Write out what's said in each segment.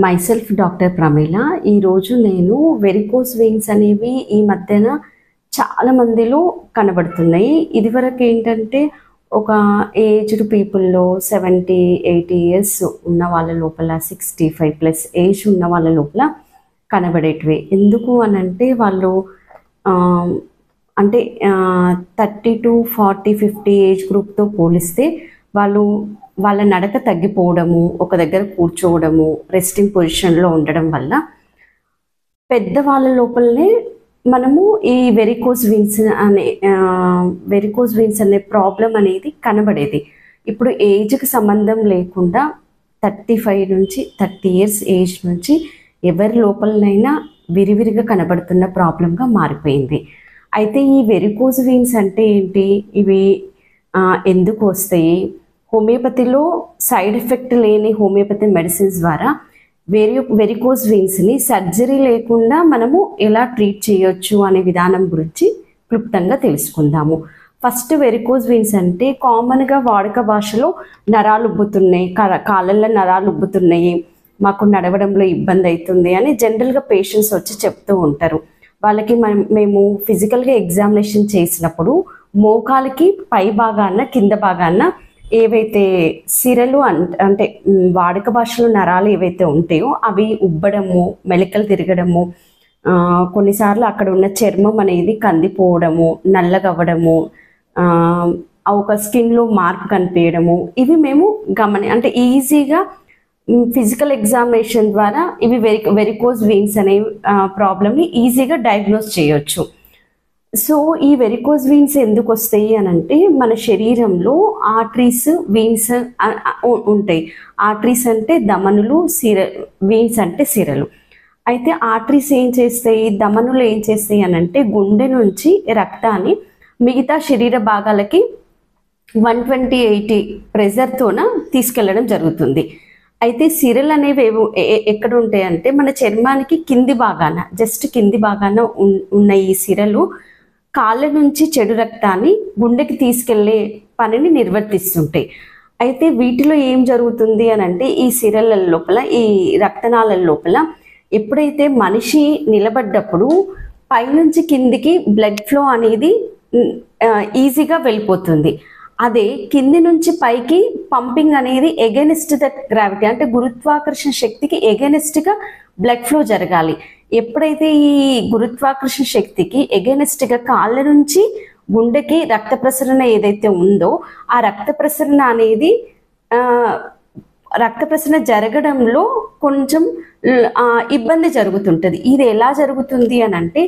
Myself doctor Pramila. ఈరోజు నేను varicose veins అనేవి ఈ మధ్యన చాలా మందిలో కనబడుతున్నాయి. ఇదివరకు ఏంటంటే ఒక ఏజ్డ్ పీపుల్లో 70-80 ఇయర్స్ ఉన్న వాళ్ళ లోపల 65+ ఏజ్ ఉన్న వాళ్ళ లోపల కనబడేటివి. ఎందుకు అనంటే వాళ్ళు అంటే 30 to 40-50 ఏజ్ గ్రూప్తో పోలిస్తే వాళ్ళ నడక తగ్గిపోవడము, ఒక దగ్గర కూర్చోవడము, రెస్టింగ్ పొజిషన్లో ఉండడం వల్ల పెద్దవాళ్ళ లోపలనే మనము ఈ వెరికోస్ వెయిన్స్ అనే ప్రాబ్లం అనేది కనబడేది. ఇప్పుడు ఏజ్కి సంబంధం లేకుండా 35 నుంచి 30 ఇయర్స్ ఏజ్ నుంచి ఎవరి లోపలనైనా విరివిరిగా కనబడుతున్న ప్రాబ్లంగా మారిపోయింది. అయితే ఈ వెరికోస్ వెయిన్స్ అంటే ఏంటి, ఇవి ఎందుకు వస్తాయి? హోమియోపతిలో సైడ్ ఎఫెక్ట్ లేని హోమియోపతి మెడిసిన్స్ ద్వారా వెరికోస్ వెయిన్స్ని సర్జరీ లేకుండా మనము ఎలా ట్రీట్ చేయొచ్చు అనే విధానం గురించి క్లుప్తంగా తెలుసుకుందాము. ఫస్ట్, వెరికోస్ వెయిన్స్ అంటే కామన్గా వాడుక భాషలో నరాలు ఉబ్బుతున్నాయి, కాళ్ళల్లో నరాలు ఉబ్బుతున్నాయి, మాకు నడవడంలో ఇబ్బంది అవుతుంది అని జనరల్గా పేషెంట్స్ వచ్చి చెప్తూ ఉంటారు. వాళ్ళకి మేము ఫిజికల్గా ఎగ్జామినేషన్ చేసినప్పుడు మోకాలికి పై భాగాన కింద భాగాన ఏవైతే సిరలు అంటే వాడుక భాషలో నరాలు ఏవైతే ఉంటాయో అవి ఉబ్బడము, మెలికలు తిరగడము, కొన్నిసార్లు అక్కడ ఉన్న చర్మం అనేది కందిపోవడము, నల్లగవ్వడము, ఒక స్కిన్లో మార్క్ కనిపించడము, ఇవి మేము అంటే ఈజీగా ఫిజికల్ ఎగ్జామినేషన్ ద్వారా ఇవి వెరికోస్ వెయిన్స్ అనే ప్రాబ్లమ్ని ఈజీగా డయాగ్నోస్ చేయొచ్చు. సో ఈ వెరికోస్ వెయిన్స్ ఎందుకు వస్తాయి అని అంటే, మన శరీరంలో ఆర్టరీస్, వెయిన్స్ ఉంటాయి. ఆర్టరీస్ అంటే ధమనులు, వెయిన్స్ అంటే సిరలు. అయితే ఆర్టరీస్ ఏం చేస్తాయి, ధమనులు ఏం చేస్తాయి అని అంటే గుండె నుంచి రక్తాన్ని మిగతా శరీర భాగాలకి 120-80 ప్రెజర్తోన తీసుకెళ్లడం జరుగుతుంది. అయితే సిరలు అనేవి ఎక్కడ ఉంటాయి అంటే మన చర్మానికి కింది భాగాన, జస్ట్ కింది భాగాన ఉన్న ఈ సిరలు కాళ్ళ నుంచి చెడు రక్తాన్ని గుండెకి తీసుకెళ్లే పనిని నిర్వర్తిస్తుంటాయి. అయితే వీటిలో ఏం జరుగుతుంది అని అంటే ఈ సిరల లోపల, ఈ రక్తనాళాల లోపల ఎప్పుడైతే మనిషి నిలబడ్డప్పుడు పైనుంచి కిందికి బ్లడ్ ఫ్లో అనేది ఈజీగా వెళ్ళిపోతుంది. అదే కింది నుంచి పైకి పంపింగ్ అనేది ఎగెనిస్ట్ ద గ్రావిటీ, అంటే గురుత్వాకర్షణ శక్తికి ఎగెనిస్ట్గా బ్లడ్ ఫ్లో జరగాలి. ఎప్పుడైతే ఈ గురుత్వాకర్షణ శక్తికి ఎగెనిస్ట్గా కాళ్ళ నుంచి గుండెకి రక్త ప్రసరణ ఏదైతే ఉందో ఆ రక్త ప్రసరణ జరగడంలో కొంచెం ఇబ్బంది జరుగుతుంటుంది. ఇది ఎలా జరుగుతుంది అని అంటే,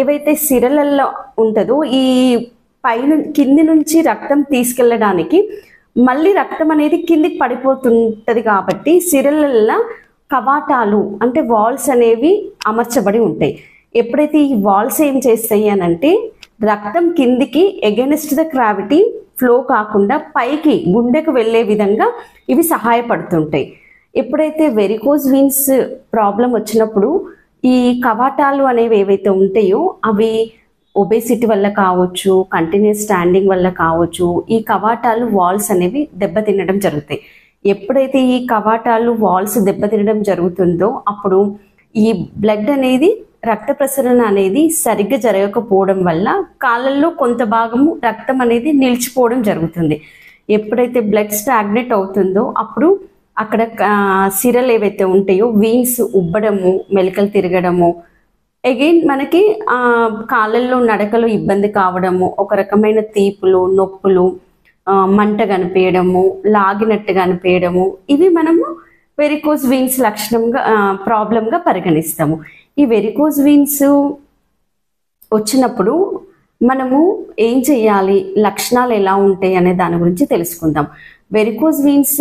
ఏవైతే సిరలల్లో ఉంటుందో ఈ కింది నుంచి రక్తం తీసుకెళ్ళడానికి మళ్ళీ రక్తం అనేది కిందికి పడిపోతుంటుంది. కాబట్టి సిరలల్లో కవాటాలు అంటే వాల్స్ అనేవి అమర్చబడి ఉంటాయి. ఎప్పుడైతే ఈ వాల్స్ ఏం చేస్తాయి అని అంటే రక్తం కిందికి ఎగెనిస్ట్ ద గ్రావిటీ ఫ్లో కాకుండా పైకి గుండెకు వెళ్ళే విధంగా ఇవి సహాయపడుతుంటాయి. ఎప్పుడైతే వెరికోస్ వెయిన్స్ ప్రాబ్లం వచ్చినప్పుడు ఈ కవాటాలు అనేవి ఏవైతే ఉంటాయో అవి ఒబేసిటీ వల్ల కావచ్చు, కంటిన్యూస్ స్టాండింగ్ వల్ల కావచ్చు, ఈ కవాటాలు వాల్స్ అనేవి దెబ్బతినడం జరుగుతాయి. ఎప్పుడైతే ఈ కవాటాలు వాల్స్ దెబ్బతినడం జరుగుతుందో అప్పుడు ఈ బ్లడ్ అనేది, రక్త ప్రసరణ అనేది సరిగ్గా జరగకపోవడం వల్ల కాళ్ళల్లో కొంత భాగము రక్తం అనేది నిలిచిపోవడం జరుగుతుంది. ఎప్పుడైతే బ్లడ్ స్టాగ్నేట్ అవుతుందో అప్పుడు అక్కడ సిరలు ఏవైతే ఉంటాయో వెయిన్స్ ఉబ్బడము, మెలికలు తిరగడము, అగైన్ మనకి కాళ్ళల్లో నడకలో ఇబ్బంది కావడము, ఒక రకమైన తీపులు, నొప్పులు, మంట కనిపించడము, లాగినట్టు కనిపించడము, ఇవి మనము వెరికోస్ వెయిన్స్ లక్షణంగా ప్రాబ్లంగా పరిగణిస్తాము. ఈ వెరికోస్ వెయిన్స్ వచ్చినప్పుడు మనము ఏం చేయాలి, లక్షణాలు ఎలా ఉంటాయి అనే దాని గురించి తెలుసుకుందాం. వెరికోస్ వెయిన్స్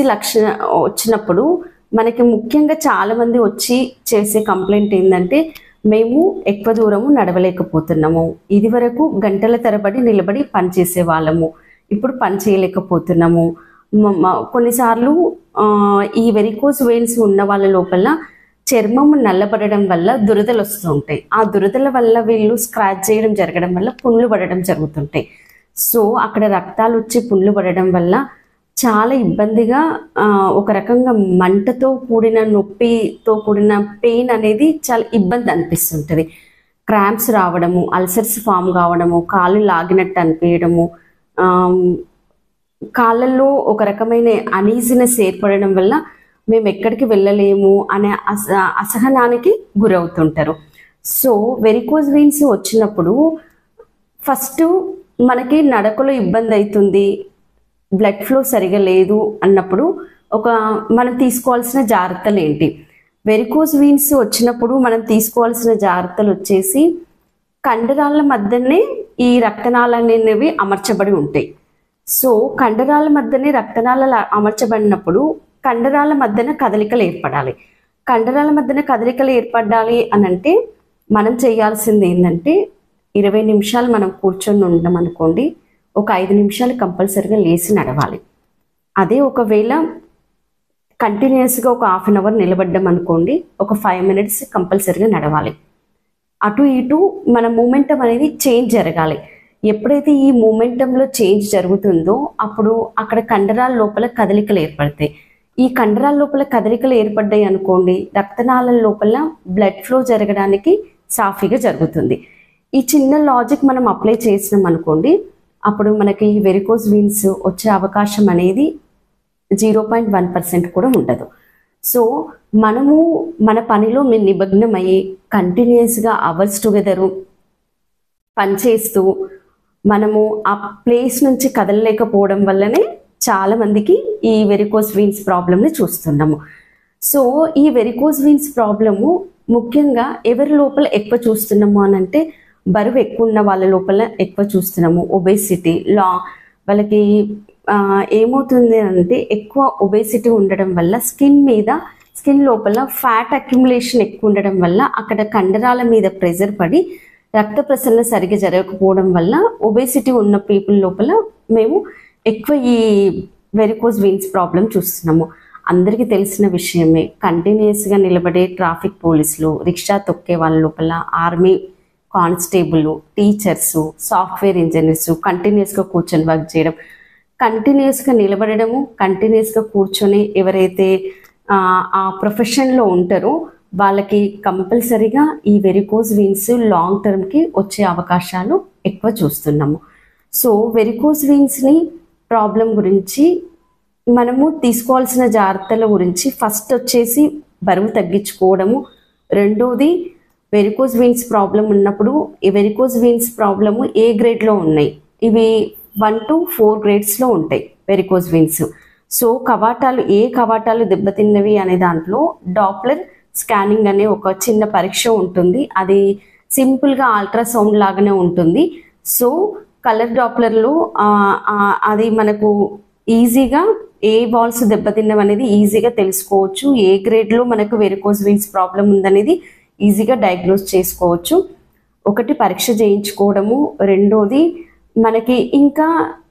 వచ్చినప్పుడు మనకి ముఖ్యంగా చాలామంది వచ్చి చేసే కంప్లైంట్ ఏంటంటే, మేము ఎక్కువ దూరము నడవలేకపోతున్నాము, ఇది వరకు గంటల తరబడి నిలబడి పనిచేసే వాళ్ళము, ఇప్పుడు పని చేయలేకపోతున్నాము. కొన్నిసార్లు ఈ వెరికోస్ వెయిన్స్ ఉన్న వాళ్ళ లోపల చర్మము నల్లబడడం వల్ల దురదలు వస్తూ ఉంటాయి. ఆ దురదల వల్ల వీళ్ళు స్క్రాచ్ చేయడం జరగడం వల్ల పుండ్లు పడడం జరుగుతుంటాయి. సో అక్కడ రక్తాలు వచ్చి పుండ్లు పడడం వల్ల చాలా ఇబ్బందిగా ఒక రకంగా మంటతో కూడిన నొప్పితో కూడిన పెయిన్ అనేది చాలా ఇబ్బంది అనిపిస్తుంటుంది. క్రాంప్స్ రావడము, అల్సర్స్ ఫామ్ కావడము, కాళ్ళు లాగినట్టు అనిపించడము, కాళ్ళల్లో ఒక రకమైన అనీజినెస్ ఏర్పడడం వల్ల మేము ఎక్కడికి వెళ్ళలేము అనే అసహనానికి గురవుతుంటారు. సో వెరికోజ్ వెయిన్స్ వచ్చినప్పుడు ఫస్ట్ మనకి నడకలో ఇబ్బంది అవుతుంది, బ్లడ్ ఫ్లో సరిగా లేదు అన్నప్పుడు మనం తీసుకోవాల్సిన జాగ్రత్తలు ఏంటి? వెరికోజ్ వెయిన్స్ వచ్చినప్పుడు మనం తీసుకోవాల్సిన జాగ్రత్తలు వచ్చేసి కండరాల మధ్యనే ఈ రక్తనాళాలు అనేవి అమర్చబడి ఉంటాయి. సో కండరాల మధ్యనే రక్తనాళాలు అమర్చబడినప్పుడు కండరాల మధ్యన కదలికలు ఏర్పడాలి. కండరాల మధ్యన కదలికలు ఏర్పడాలి అని అంటే మనం చేయాల్సింది ఏంటంటే 20 నిమిషాలు మనం కూర్చొని ఉండడం అనుకోండి, ఒక 5 నిమిషాలు కంపల్సరీగా లేచి నడవాలి. అదే ఒకవేళ కంటిన్యూస్గా ఒక హాఫ్ అన్ అవర్ నిలబడ్డం అనుకోండి, ఒక 5 మినిట్స్ కంపల్సరీగా నడవాలి. అటు ఇటు మన మూమెంటం అనేది చేంజ్ జరగాలి. ఎప్పుడైతే ఈ మూమెంటంలో చేంజ్ జరుగుతుందో అప్పుడు అక్కడ కండరాల లోపల కదలికలు ఏర్పడతాయి. ఈ కండరాల లోపల కదలికలు ఏర్పడ్డాయి అనుకోండి, రక్తనాళాల లోపల బ్లడ్ ఫ్లో జరగడానికి సాఫీగా జరుగుతుంది. ఈ చిన్న లాజిక్ మనం అప్లై చేసినాం అనుకోండి, అప్పుడు మనకి ఈ వెరికోజ్ వెయిన్స్ వచ్చే అవకాశం అనేది 0.1% కూడా ఉండదు. సో మనము మన పనిలో మేము నిమగ్నమయ్యి కంటిన్యూస్గా అవర్స్ టుగెదరు పనిచేస్తూ మనము ఆ ప్లేస్ నుంచి కదలలేకపోవడం వల్లనే చాలామందికి ఈ వెరికోజ్ వెయిన్స్ ప్రాబ్లమ్ని చూస్తున్నాము. సో ఈ వెరికోజ్ వెయిన్స్ ప్రాబ్లము ముఖ్యంగా ఎవరి లోపల ఎక్కువ చూస్తున్నాము అని అంటే బరువు ఎక్కువ ఉన్న వాళ్ళ లోపల ఎక్కువ చూస్తున్నాము. ఒబేసిటీ వాళ్ళకి ఏమవుతుంది అంటే ఎక్కువ ఒబేసిటీ ఉండడం వల్ల స్కిన్ లోపల ఫ్యాట్ అక్యుములేషన్ ఎక్కువ ఉండడం వల్ల అక్కడ కండరాల మీద ప్రెజర్ పడి రక్త ప్రసరణ సరిగ్గా జరగకపోవడం వల్ల ఒబేసిటీ ఉన్న పీపుల్ లోపల మేము ఎక్కువ ఈ వెరికోజ్ వెయిన్స్ ప్రాబ్లం చూస్తున్నాము. అందరికీ తెలిసిన విషయమే, కంటిన్యూస్గా నిలబడే ట్రాఫిక్ పోలీసులు, రిక్షా తొక్కే వాళ్ళ లోపల army constable, teachers, software engineers కంటిన్యూస్గా కూర్చొని వర్క్ చేయడం, కంటిన్యూస్గా నిలబడము, కంటిన్యూస్గా కూర్చొని ఎవరైతే ఆ ప్రొఫెషన్లో ఉంటారో వాళ్ళకి కంపల్సరీగా ఈ వెరికోజ్ వెయిన్స్ లాంగ్ టర్మ్కి వచ్చే అవకాశాలు ఎక్కువ చూస్తున్నాము. సో వెరికోజ్ వెయిన్స్ని ప్రాబ్లం గురించి మనము తీసుకోవాల్సిన జాగ్రత్తల గురించి ఫస్ట్ వచ్చేసి బరువు తగ్గించుకోవడము, రెండోది వెరికోజ్ వెయిన్స్ ప్రాబ్లం ఉన్నప్పుడు ఈ వెరికోజ్ వెయిన్స్ ప్రాబ్లము ఏ గ్రేడ్లో ఉన్నాయి, ఇవి 1 to 4 గ్రేడ్స్లో ఉంటాయి వెరికోజ్ వెయిన్స్. సో ఏ కవాటాలు దెబ్బతిన్నవి అనే దాంట్లో డాప్లర్ స్కానింగ్ అనే ఒక చిన్న పరీక్ష ఉంటుంది. అది సింపుల్గా అల్ట్రాసౌండ్ లాగానే ఉంటుంది. సో కలర్ డాప్లర్లో అది మనకు ఈజీగా ఏ వాల్స్ దెబ్బతిన్నవి అనేది ఈజీగా తెలుసుకోవచ్చు. ఏ గ్రేడ్లో మనకు వెరికోజ్ వెయిన్స్ ప్రాబ్లం ఉందనేది ఈజీగా డయాగ్నోస్ చేసుకోవచ్చు. ఒకటి పరీక్ష చేయించుకోవడము, రెండోది మనకి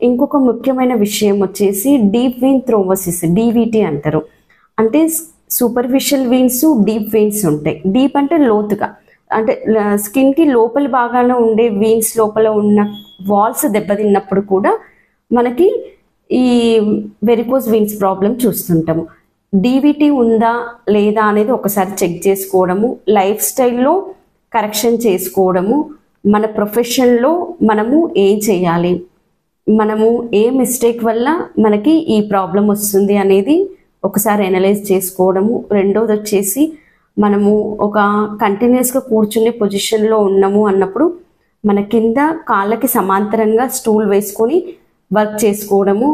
ఇంకొక ముఖ్యమైన విషయం వచ్చేసి డీప్ వెయిన్ థ్రోంబోసిస్, డీవీటీ అంటారు. అంటే సూపర్ఫిషియల్ వెయిన్స్, డీప్ వెయిన్స్ ఉంటాయి. డీప్ అంటే లోతుగా, అంటే స్కిన్కి లోపల భాగాన ఉండే వెయిన్స్ లోపల ఉన్న వాల్స్ దెబ్బతిన్నప్పుడు కూడా మనకి ఈ వెరికోజ్ వెయిన్స్ ప్రాబ్లం చూస్తుంటాము. డీవీటీ ఉందా లేదా అనేది ఒకసారి చెక్ చేసుకోవడము, లైఫ్ స్టైల్లో కరెక్షన్ చేసుకోవడము, మన ప్రొఫెషన్లో మనము ఏం చేయాలి, మనము ఏ మిస్టేక్ వల్ల మనకి ఈ ప్రాబ్లం వస్తుంది అనేది ఒకసారి అనలైజ్ చేసుకోవడము. రెండోది వచ్చేసి మనము ఒక కంటిన్యూస్గా కూర్చునే పొజిషన్లో ఉన్నాము అన్నప్పుడు మన కింద కాళ్ళకి సమాంతరంగా స్టూల్ వేసుకొని వర్క్ చేసుకోవడము.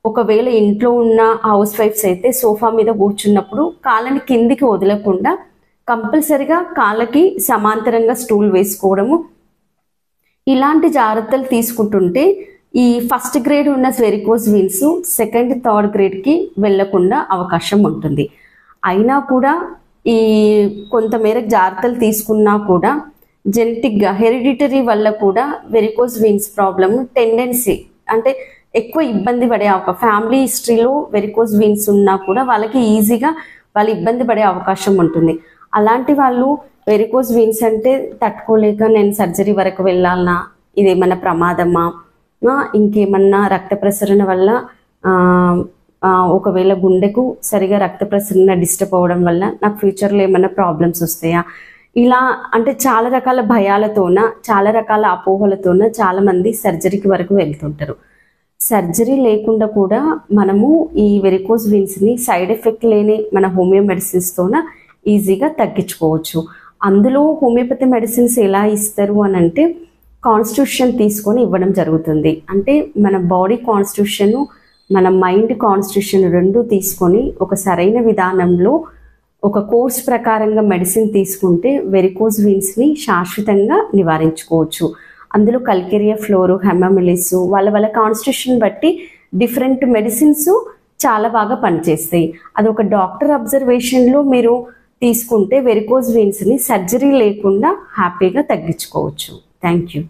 ఒకవేళ ఇంట్లో ఉన్న హౌస్ వైఫ్స్ అయితే సోఫా మీద కూర్చున్నప్పుడు కాళ్ళని కిందికి వదలకుండా కంపల్సరిగా కాళ్ళకి సమాంతరంగా స్టూల్ వేసుకోవడము. ఇలాంటి జాగ్రత్తలు తీసుకుంటుంటే ఈ ఫస్ట్ గ్రేడ్ ఉన్న వెరికోజ్ వెయిన్స్ సెకండ్, థర్డ్ గ్రేడ్కి వెళ్లకుండా అవకాశం ఉంటుంది. అయినా కూడా ఈ కొంతమేర జాగ్రత్తలు తీసుకున్నా కూడా జెనెటిక్గా హెరిడిటరీ వల్ల కూడా వెరికోజ్ వెయిన్స్ ప్రాబ్లమ్ టెండెన్సీ అంటే ఎక్కువ ఇబ్బంది పడే ఫ్యామిలీ హిస్టరీలో వెరికోజ్ వెయిన్స్ ఉన్నా కూడా వాళ్ళకి ఈజీగా వాళ్ళు ఇబ్బంది పడే అవకాశం ఉంటుంది. అలాంటి వాళ్ళు వెరికోజ్ వెయిన్స్ అంటే తట్టుకోలేక నేను సర్జరీ వరకు వెళ్ళాలన్నా, ఇదేమన్నా ప్రమాదమా, ఇంకేమన్నా రక్త ప్రసరణ వల్ల ఒకవేళ గుండెకు సరిగా రక్త ప్రసరణ డిస్టర్బ్ అవ్వడం వల్ల నాకు ఫ్యూచర్లో ఏమైనా ప్రాబ్లమ్స్ వస్తాయా, ఇలా అంటే చాలా రకాల భయాలతోన, చాలా రకాల అపోహలతోన చాలామంది సర్జరీకి వరకు వెళ్తుంటారు. సర్జరీ లేకుండా కూడా మనము ఈ వెరికోస్ వెయిన్స్ని సైడ్ ఎఫెక్ట్ లేని మన హోమియో మెడిసిన్స్తోన ఈజీగా తగ్గించుకోవచ్చు. అందులో హోమియోపతి మెడిసిన్స్ ఎలా ఇస్తారు అని అంటే కాన్స్టిట్యూషన్ తీసుకొని ఇవ్వడం జరుగుతుంది. అంటే మన బాడీ కాన్స్టిట్యూషన్, మన మైండ్ కాన్స్టిట్యూషన్ రెండు తీసుకొని ఒక సరైన విధానంలో ఒక కోర్స్ ప్రకారంగా మెడిసిన్ తీసుకుంటే వెరికోస్ వెయిన్స్ని శాశ్వతంగా నివారించుకోవచ్చు. అందులో కల్కేరియా ఫ్లోరు, హెమామిలిస్ వాళ్ళ కాన్స్టిట్యూషన్ బట్టి డిఫరెంట్ మెడిసిన్స్ చాలా బాగా పనిచేస్తాయి. అది ఒక డాక్టర్ అబ్జర్వేషన్లో మీరు తీసుకుంటే వెరికోస్ వెయిన్స్ని సర్జరీ లేకుండా హ్యాపీగా తగ్గించుకోవచ్చు. Thank you.